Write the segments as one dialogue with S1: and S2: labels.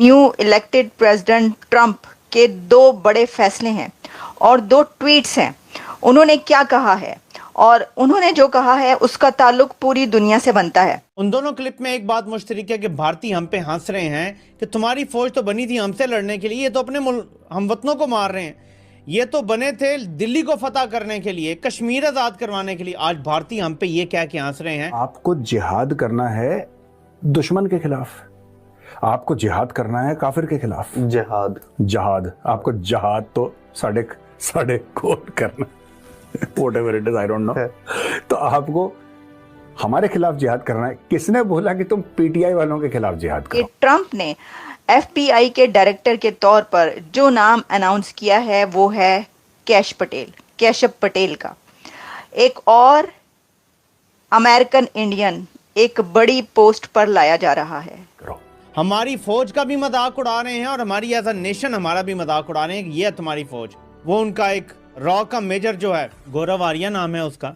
S1: New elected president Trump के दो बड़े फैसले हैं और दो ट्वीट्स हैं। उन्होंने क्या कहा है और उन्होंने जो कहा है उसका ताल्लुक पूरी दुनिया से बनता है।
S2: उन दोनों क्लिप में एक बात मुश्तरक है कि भारतीय हम पे हंस रहे हैं कि तुम्हारी फौज तो बनी थी हमसे लड़ने के लिए, ये तो अपने हमवतनों को मार रहे हैं। ये तो बने थे दिल्ली को फतह करने के लिए, कश्मीर आजाद करवाने के लिए। आज भारतीय हम पे ये कह के हंस रहे हैं।
S3: आपको जिहाद करना है दुश्मन के खिलाफ, आपको जिहाद करना है काफिर के खिलाफ। जहाद आपको जहाद तो साढ़े कोट करना, whatever it is, I don't know. तो आपको हमारे खिलाफ जिहाद करना है। किसने बोला कि तुम पीटीआई वालों के खिलाफ जिहाद करो?
S1: ट्रंप ने एफबीआई के डायरेक्टर के तौर पर जो नाम अनाउंस किया है वो है केशव पटेल का। एक और अमेरिकन इंडियन एक बड़ी पोस्ट पर लाया जा रहा है।
S2: हमारी फौज का भी मजाक उड़ा रहे हैं और हमारी एज अ नेशन हमारा भी मजाक उड़ा रहे हैं। ये है तुम्हारी फौज। वो उनका एक रॉ का मेजर जो है, गौरव आर्या नाम है उसका,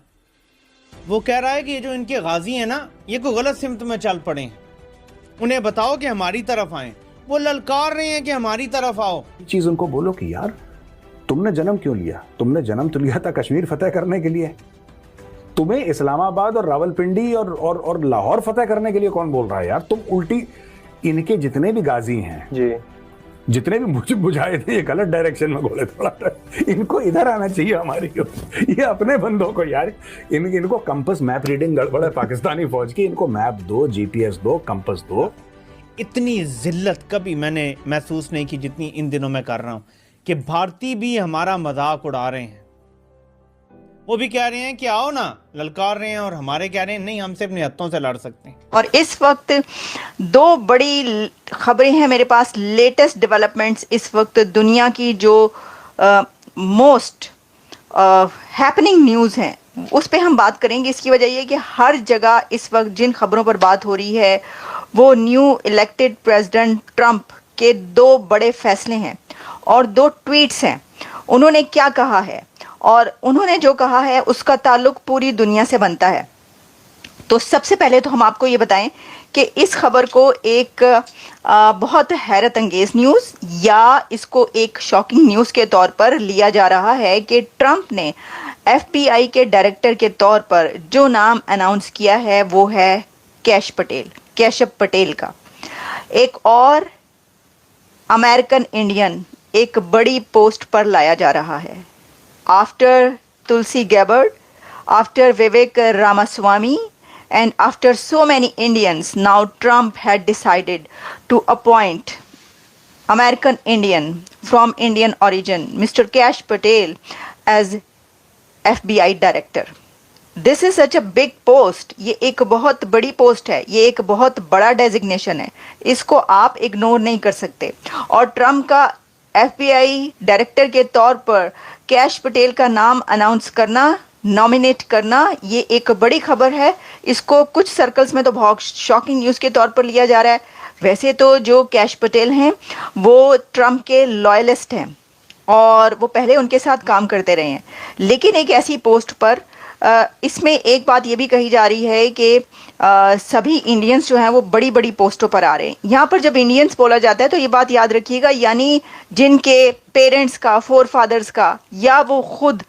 S2: वो कह रहा है कि ये जो इनके गाजी हैं ना, ये कोई गलत सिमत में चल पड़े हैं, उन्हें बताओ कि हमारी तरफ आए। वो ललकार रहे हैं कि हमारी तरफ आओ।
S3: चीज उनको बोलो कि यार तुमने जन्म क्यों लिया? तुमने जन्म तो लिया था कश्मीर फतेह करने के लिए। तुम्हें इस्लामाबाद और रावलपिंडी और लाहौर फतेह करने के लिए कौन बोल रहा है यार? तुम उल्टी इनके जितने भी गाजी हैं जी, जितने भी बुझाए थे, ये गलत डायरेक्शन में घोड़े थोड़ा, इनको इधर आना चाहिए हमारी। ये अपने बंदों को यार, इनको कंपस मैप रीडिंग गड़बड़ है पाकिस्तानी फौज की। इनको मैप दो, जीपीएस दो, कंपस दो।
S2: इतनी जिल्लत कभी मैंने महसूस नहीं की जितनी इन दिनों में कर रहा हूं कि भारतीय भी हमारा मजाक उड़ा रहे हैं। वो भी कह रहे हैं कि आओ ना, ललकार रहे हैं, और हमारे कह रहे हैं नहीं, हमसे अपने हत्थों से लड़ सकते हैं।
S1: और इस वक्त दो बड़ी खबरें हैं मेरे पास, लेटेस्ट डेवलपमेंट्स इस वक्त दुनिया की जो मोस्ट हैपनिंग न्यूज़ हैं उस पे हम बात करेंगे। इसकी वजह ये कि हर जगह इस वक्त जिन खबरों पर बात हो रही है वो न्यू इलेक्टेड प्रेसिडेंट ट्रंप के दो बड़े फैसले हैं और दो ट्वीट्स हैं। उन्होंने क्या कहा है और उन्होंने जो कहा है उसका ताल्लुक पूरी दुनिया से बनता है। तो सबसे पहले तो हम आपको ये बताएं कि इस खबर को एक बहुत हैरत अंगेज न्यूज़ या इसको एक शॉकिंग न्यूज़ के तौर पर लिया जा रहा है कि ट्रंप ने एफबीआई के डायरेक्टर के तौर पर जो नाम अनाउंस किया है वो है केशव पटेल का। एक और अमेरिकन इंडियन एक बड़ी पोस्ट पर लाया जा रहा है। After Tulsi Gabbard, after Vivek Ramaswamy, and after so many Indians, now Trump had decided to appoint American Indian from Indian origin, Mr. Kesh Patel, as FBI director. This is such a big post. ये एक बहुत बड़ी post है, ये एक बहुत बड़ा designation है, इसको आप इग्नोर नहीं कर सकते। और ट्रम्प का FBI डायरेक्टर के तौर पर कैश पटेल का नाम अनाउंस करना, नॉमिनेट करना, ये एक बड़ी खबर है। इसको कुछ सर्कल्स में तो बहुत शॉकिंग न्यूज़ के तौर पर लिया जा रहा है। वैसे तो जो कैश पटेल हैं वो ट्रम्प के लॉयलिस्ट हैं और वो पहले उनके साथ काम करते रहे हैं, लेकिन एक ऐसी पोस्ट पर इसमें एक बात ये भी कही जा रही है कि सभी इंडियंस जो हैं वो बड़ी बड़ी पोस्टों पर आ रहे हैं। यहाँ पर जब इंडियंस बोला जाता है तो ये बात याद रखिएगा, यानी जिनके पेरेंट्स का, फोर फादर्स का, या वो खुद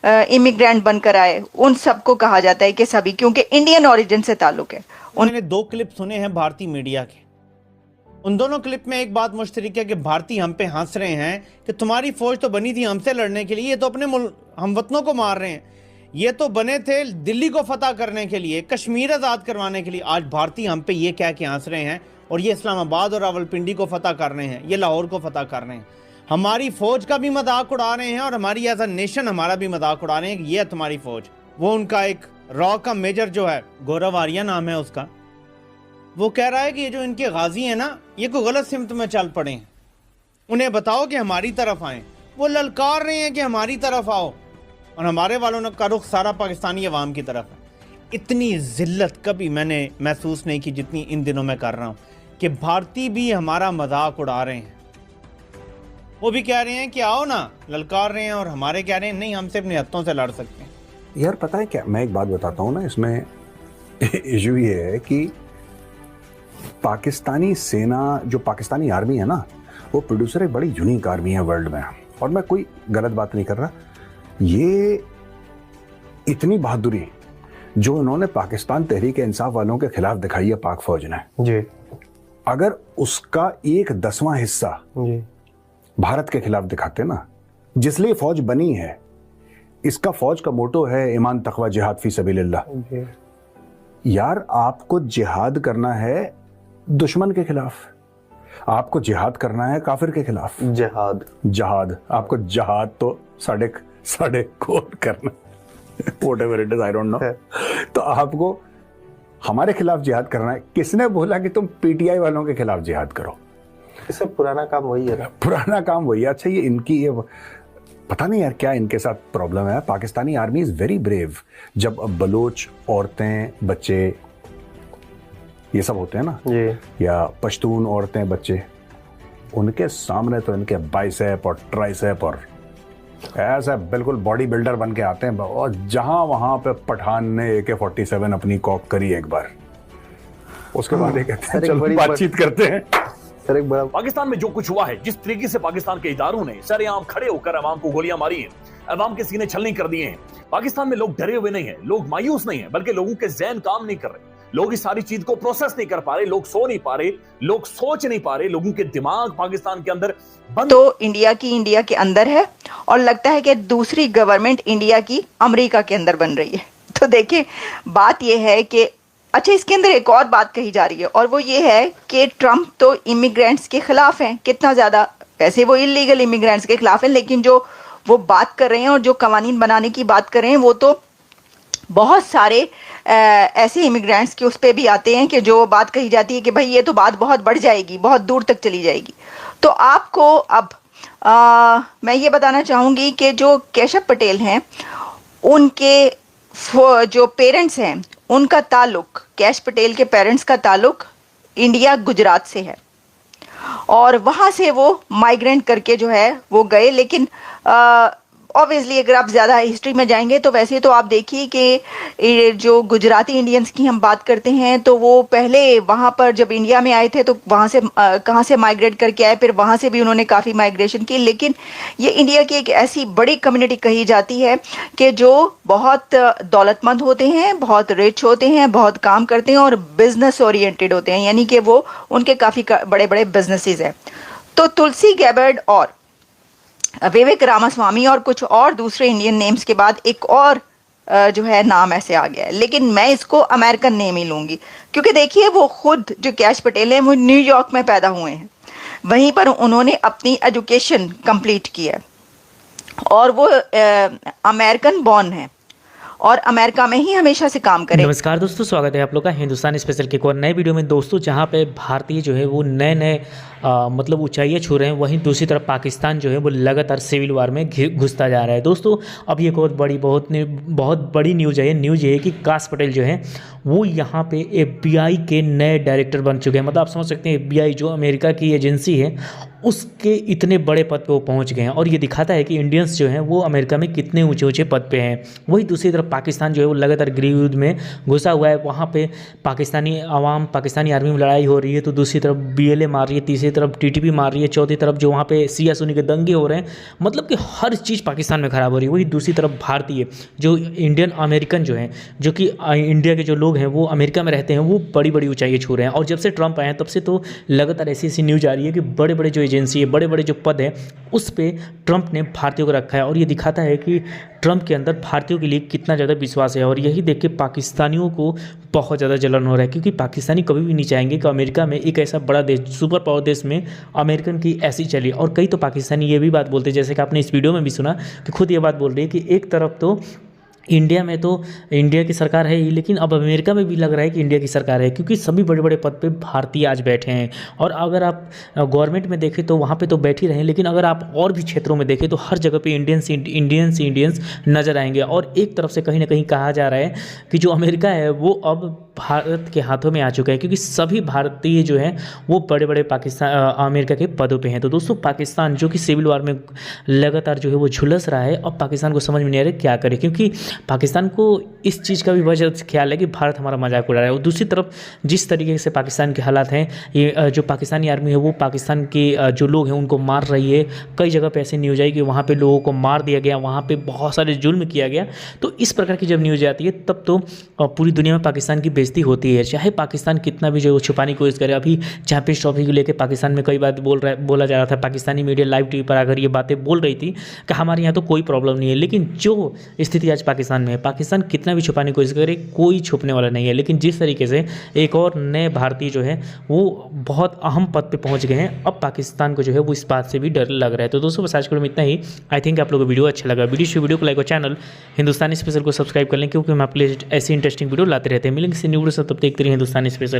S1: इमिग्रेंट बनकर आए, उन सबको कहा जाता है कि सभी, क्योंकि इंडियन ओरिजिन से ताल्लुक है।
S2: मैंने दो क्लिप सुने हैं भारतीय मीडिया के। उन दोनों क्लिप में एक बात मुश्तरक है कि भारतीय हम पे हंस रहे हैं कि तुम्हारी फौज तो बनी थी हमसे लड़ने के लिए, ये तो अपने हमवतनों को मार रहे हैं। ये तो बने थे दिल्ली को फतह करने के लिए, कश्मीर आजाद करवाने के लिए। आज भारतीय हम पे ये कह के हंस रहे हैं और ये इस्लामाबाद और रावलपिंडी को फतह कर रहे हैं, ये लाहौर को फतह कर रहे हैं। हमारी फौज का भी मजाक उड़ा रहे हैं और हमारी एज अ नेशन हमारा भी मजाक उड़ा रहे हैं। ये है तुम्हारी फौज। वो उनका एक रॉ का मेजर जो है, गौरव आर्या नाम है उसका, वो कह रहा है कि ये जो इनके गाजी हैं ना, ये कोई गलत सिमत में चल पड़े हैं, उन्हें बताओ कि हमारी तरफ आए। वो ललकार रहे हैं कि हमारी तरफ आओ, और हमारे वालों का रुख सारा पाकिस्तानी अवाम की तरफ है। इतनी जिल्लत कभी मैंने महसूस नहीं की जितनी इन दिनों में कर रहा हूँ कि भारतीय भी हमारा मजाक उड़ा रहे हैं। वो भी कह रहे हैं कि आओ ना, ललकार रहे हैं, और हमारे कह रहे हैं नहीं, हमसे अपने हत्थों से लड़ सकते हैं।
S3: यार पता है क्या, मैं एक बात बताता हूँ ना, इसमें इशू ये है कि पाकिस्तानी सेना, जो पाकिस्तानी आर्मी है ना, वो प्रोड्यूसर एक बड़ी यूनिक आर्मी है वर्ल्ड में। और मैं कोई गलत बात नहीं कर रहा, ये इतनी बहादुरी जो उन्होंने पाकिस्तान तहरीक इंसाफ वालों के खिलाफ दिखाई है पाक फौज ने
S4: जी,
S3: अगर उसका 1/10वां हिस्सा
S4: जी,
S3: भारत के खिलाफ दिखाते ना, जिसलिए फौज बनी है, इसका फौज का मोटो है ईमान तकवा जिहाद फी सबीलिल्लाह।
S4: जी,
S3: यार आपको जिहाद करना है दुश्मन के खिलाफ, आपको जिहाद करना है काफिर के खिलाफ। जहाद आपको जहाद तो साढ़े कोड करना, whatever it is, I don't know. तो आपको हमारे खिलाफ जिहाद करना है। किसने बोला कि तुम पीटीआई वालों के खिलाफ जिहाद करो?
S4: इससे पुराना काम वही है ना।
S3: पुराना काम वही है। अच्छा, ये इनकी ये पता नहीं यार क्या इनके साथ प्रॉब्लम है। Pakistani army is very brave. जब बलोच औरतें बच्चे ये सब होते हैं ना
S4: जी,
S3: या पश्तून औरतें बच्चे, उनके सामने तो इनके बाइसेप और ट्राइसेप और ऐसा बिल्कुल बॉडी बिल्डर बन के आते हैं। और जहां वहां पे पठान ने AK-47 अपनी कॉक करी एक बार, उसके बाद ये कहते हैं चलो बातचीत करते हैं।
S4: सर एक बड़ा
S5: पाकिस्तान में जो कुछ हुआ है, जिस तरीके से पाकिस्तान के इदारों ने सरेआम खड़े होकर अवाम को गोलियां मारी हैं, अवाम के सीने छलनी कर दिए हैं। पाकिस्तान में लोग डरे हुए नहीं हैं, लोग मायूस नहीं हैं, बल्कि लोगों के ज़हन काम नहीं कर रहे। लोग इस सारी चीज को प्रोसेस नहीं कर पा रहे, लोग सो नहीं पा रहे, लोग सोच नहीं पा रहे, लोगों के दिमाग पाकिस्तान के अंदर बंद।
S1: तो इंडिया के अंदर है और लगता है कि दूसरी गवर्नमेंट इंडिया की अमेरिका के अंदर बन रही है। तो देखिए, बात यह है कि अच्छा, इसके अंदर एक और बात कही जा रही है और वो ये है कि ट्रंप तो इमिग्रेंट्स के खिलाफ हैं, कितना ज़्यादा। वैसे वो इलीगल इमिग्रेंट्स के खिलाफ हैं, लेकिन जो वो बात कर रहे हैं और जो कवानीन बनाने की बात कर रहे हैं, वो तो बहुत सारे ऐसे इमिग्रेंट्स के उस पर भी आते हैं कि जो बात कही जाती है कि भाई ये तो बात बहुत बढ़ जाएगी, बहुत दूर तक चली जाएगी। तो आपको अब मैं ये बताना चाहूँगी कि जो केशव पटेल हैं, उनके जो पेरेंट्स हैं, उनका ताल्लुक, कैश पटेल के पेरेंट्स का ताल्लुक इंडिया गुजरात से है और वहाँ से वो माइग्रेंट करके जो है वो गए। लेकिन ऑब्वियसली अगर आप ज़्यादा हिस्ट्री में जाएंगे तो वैसे तो आप देखिए कि जो गुजराती इंडियंस की हम बात करते हैं तो वो पहले वहाँ पर जब इंडिया में आए थे तो वहाँ से कहाँ से माइग्रेट करके आए, फिर वहाँ से भी उन्होंने काफ़ी माइग्रेशन की। लेकिन ये इंडिया की एक ऐसी बड़ी कम्युनिटी कही जाती है कि जो बहुत दौलतमंद होते हैं, बहुत रिच होते हैं, बहुत काम करते हैं और बिजनेस ओरिएंटेड होते हैं, यानी कि वो उनके काफ़ी बड़े बड़े बिजनेसेस हैं। तो तुलसी गैबर्ड और विवेक रामास्वामी और कुछ और दूसरे इंडियन नेम्स के बाद एक और जो है नाम ऐसे आ गया है, लेकिन मैं इसको अमेरिकन नेम ही लूँगी क्योंकि देखिए वो खुद जो कैश पटेल हैं वो न्यूयॉर्क में पैदा हुए हैं, वहीं पर उन्होंने अपनी एजुकेशन कंप्लीट की है और वो अमेरिकन बॉर्न है और अमेरिका में ही हमेशा से काम करें।
S6: नमस्कार दोस्तों, स्वागत है आप लोग का हिंदुस्तान स्पेशल के एक और नए वीडियो में। दोस्तों, जहां पे भारतीय जो है वो नए मतलब ऊंचाइयां छू रहे हैं, वहीं दूसरी तरफ पाकिस्तान जो है वो लगातार सिविल वार में घुसता जा रहा है। दोस्तों, अब ये बहुत बड़ी न्यूज़ है। न्यूज़ ये है कि काश पटेल जो है वो यहाँ पे FBI के नए डायरेक्टर बन चुके हैं। मतलब आप समझ सकते हैं FBI जो अमेरिका की एजेंसी है उसके इतने बड़े पद पे वो पहुँच गए हैं और ये दिखाता है कि इंडियंस जो हैं वो अमेरिका में कितने ऊंचे ऊंचे पद पे हैं। वही दूसरी तरफ पाकिस्तान जो है वो लगातार गृह युद्ध में घुसा हुआ है। वहाँ पे पाकिस्तानी आवाम, पाकिस्तानी आर्मी में लड़ाई हो रही है, तो दूसरी तरफ BLA मार रही है, तीसरी तरफ TTP मार रही है, चौथी तरफ जो वहाँ पे सिया सुन्नी के दंगे हो रहे हैं। मतलब कि हर चीज़ पाकिस्तान में ख़राब हो रही है। वही दूसरी तरफ भारतीय जो इंडियन अमेरिकन जो हैं, जो कि इंडिया के जो लोग हैं वो अमेरिका में रहते हैं, वो बड़ी बड़ी ऊंचाइयाँ छू रहे हैं। और जब से ट्रंप आए हैं तब से तो लगातार ऐसी न्यूज़ आ रही है कि बड़े बड़े जो एजेंसी है, बड़े बड़े जो पद हैं, उस पे ट्रंप ने भारतीयों को रखा है। और ये दिखाता है कि ट्रंप के अंदर भारतीयों के लिए कितना ज़्यादा विश्वास है। और यही देख के पाकिस्तानियों को बहुत ज़्यादा जलन हो रहा है, क्योंकि पाकिस्तानी कभी भी नहीं चाहेंगे कि अमेरिका में एक ऐसा बड़ा देश, सुपर पावर देश में अमेरिकन की ऐसी चली। और कई तो पाकिस्तानी ये भी बात बोलते हैं, जैसे कि आपने इस वीडियो में भी सुना कि खुद ये बात बोल रही है कि एक तरफ तो इंडिया में तो इंडिया की सरकार है ही, लेकिन अब अमेरिका में भी लग रहा है कि इंडिया की सरकार है, क्योंकि सभी बड़े बड़े पद पे भारतीय आज बैठे हैं। और अगर आप गवर्नमेंट में देखें तो वहाँ पे तो बैठ ही रहे हैं, लेकिन अगर आप और भी क्षेत्रों में देखें तो हर जगह पे इंडियंस नज़र आएंगे। और एक तरफ से कहीं ना कहीं कहा जा रहा है कि जो अमेरिका है वो अब भारत के हाथों में आ चुका है, क्योंकि सभी भारतीय जो हैं वो बड़े बड़े अमेरिका के पदों पे हैं। तो दोस्तों, पाकिस्तान जो कि सिविल वार में लगातार जो है वो झुलस रहा है, अब पाकिस्तान को समझ में नहीं आ रहा क्या करे, क्योंकि पाकिस्तान को इस चीज़ का भी बहुत ख्याल है कि भारत हमारा मजाक उड़ा रहा है। और दूसरी तरफ जिस तरीके से पाकिस्तान के हालात हैं, ये जो पाकिस्तानी आर्मी है वो पाकिस्तान के जो लोग हैं उनको मार रही है। कई जगह पे ऐसी न्यूज़ आई कि वहाँ पे लोगों को मार दिया गया, वहाँ पे बहुत सारे जुल्म किया गया। तो इस प्रकार की जब न्यूज़ आती है तब तो पूरी दुनिया में पाकिस्तान की बेइज्जती होती है, चाहे पाकिस्तान कितना भी जो छुपाने की कोशिश करे। अभी चैंपियंस ट्रॉफी को लेकर पाकिस्तान में कई बार बोला जा रहा था, पाकिस्तानी मीडिया लाइव टीवी पर अगर ये बातें बोल रही थी कि हमारे यहाँ तो कोई प्रॉब्लम नहीं है, लेकिन जो स्थिति आज पाकिस्तान में है, पाकिस्तान कितना भी छुपाने की कोशिश करे कोई छुपने वाला नहीं है। लेकिन जिस तरीके से एक और नए भारतीय जो है वो बहुत अहम पद पे पहुंच गए हैं, अब पाकिस्तान को जो है वो इस बात से भी डर लग रहा है। तो दोस्तों बस आज के वीडियो में इतना ही। आई थिंक आप लोगों को वीडियो अच्छा लगा। वीडियो को लाइक और चैनल हिंदुस्तानी स्पेशल को सब्सक्राइब कर लें, क्योंकि हम आपके लिए ऐसी इंटरेस्टिंग वीडियो लाते रहते हैं। मिलेंगे न्यू वीडियो से, तब तक हिंदुस्तानी स्पेशल।